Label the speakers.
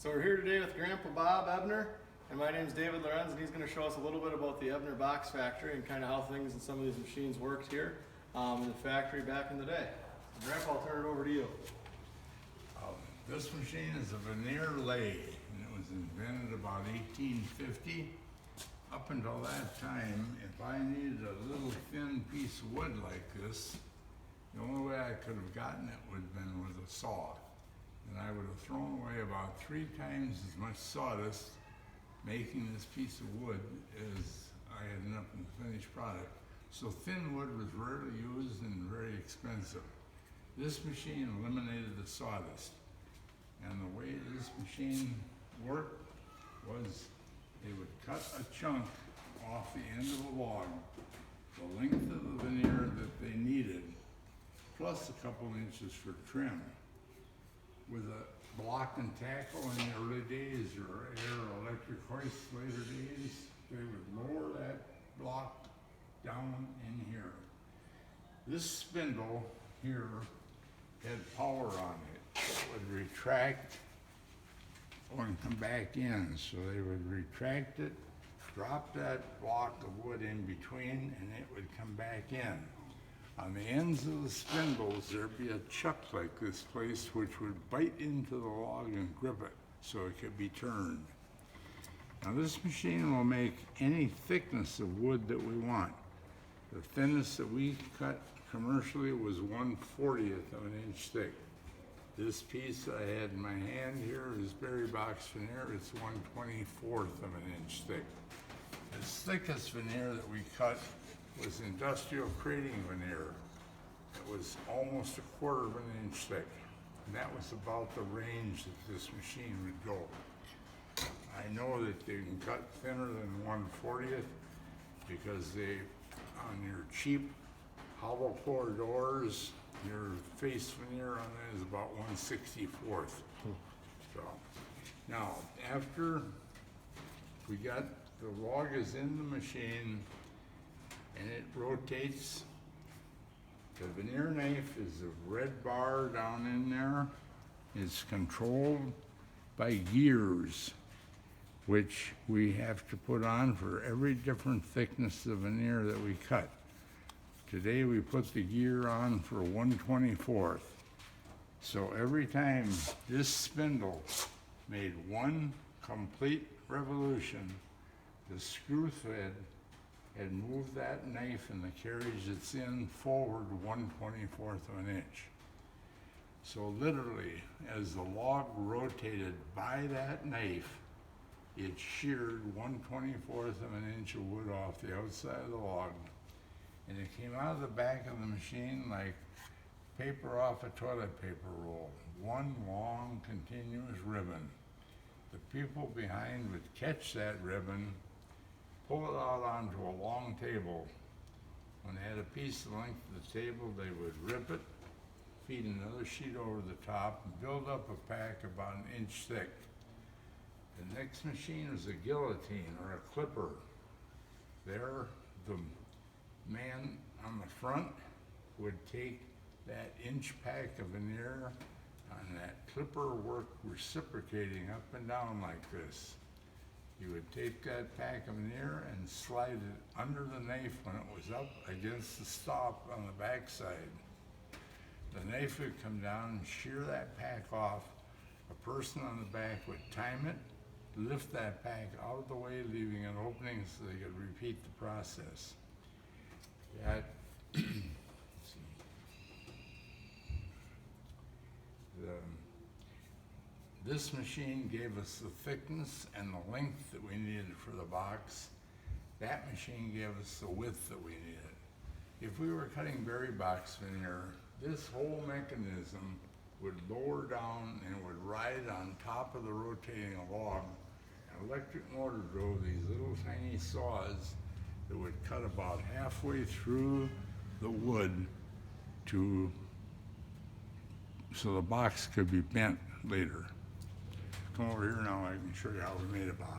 Speaker 1: So we're here today with Grandpa Bob Ebner, and my name's David Lorenz, and he's going to show us a little bit about the Ebner Box Factory and kind of how things and some of these machines worked here in the factory back in the day. So Grandpa, I'll turn it over to you.
Speaker 2: This machine is a veneer lathe, and it was invented about 1850. Up until that time, if I needed a little thin piece of wood like this, the only way I could have gotten it would have been with a saw. And I would have thrown away about 3 times as much sawdust making this piece of wood as I had enough in the finished product. So thin wood was rarely used and very expensive. This machine eliminated the sawdust. And the way this machine worked was they would cut a chunk off the end of a log, the length of the veneer that they needed, plus a couple inches for trim. With a block and tackle in the early days, or air or electric hoists later days, they would lower that block down in here. This spindle here had power on it. It would retract and come back in. So they would retract it, drop that block of wood in between, and it would come back in. On the ends of the spindles, there'd be a chuck like this place which would bite into the log and grip it so it could be turned. Now this machine will make any thickness of wood that we want. The thinnest that we cut commercially was 1/40 of an inch thick. This piece I had in my hand here is Berry Box veneer. It's 1/24 of an inch thick. The thickest veneer that we cut was industrial crating veneer. It was almost 1/4 of an inch thick. And that was about the range that this machine would go. I know that they can cut thinner than 1/40 because they, on your cheap hollow core doors, your face veneer on that is about 1/64. So, now, after we got the log is in the machine and it rotates, the veneer knife is a red bar down in there. It's controlled by gears, which we have to put on for every different thickness of veneer that we cut. Today we put the gear on for 1/24. So every time this spindle made one complete revolution, the screw thread had moved that knife and the carriage it's in forward 1/24 of an inch. So literally, as the log rotated by that knife, it sheared 1/24 of an inch of wood off the outside of the log. And it came out of the back of the machine like paper off a toilet paper roll, one long continuous ribbon. The people behind would catch that ribbon, pull it out onto a long table. When they had a piece of the length of the table, they would rip it, feed another sheet over the top, and build up a pack about 1 inch thick. The next machine is a guillotine or a clipper. There, the man on the front would take that inch pack of veneer and that clipper work reciprocating up and down like this. You would take that pack of veneer and slide it under the knife when it was up against the stop on the backside. The knife would come down and shear that pack off. A person on the back would time it, lift that pack out of the way, leaving an opening so they could repeat the process. That, this machine gave us the thickness and the length that we needed for the box. That machine gave us the width that we needed. If we were cutting Berry Box veneer, this whole mechanism would lower down and would ride on top of the rotating log. An electric motor drove these little tiny saws that would cut about halfway through the wood so the box could be bent later. Come over here now, I can show you how we made a box.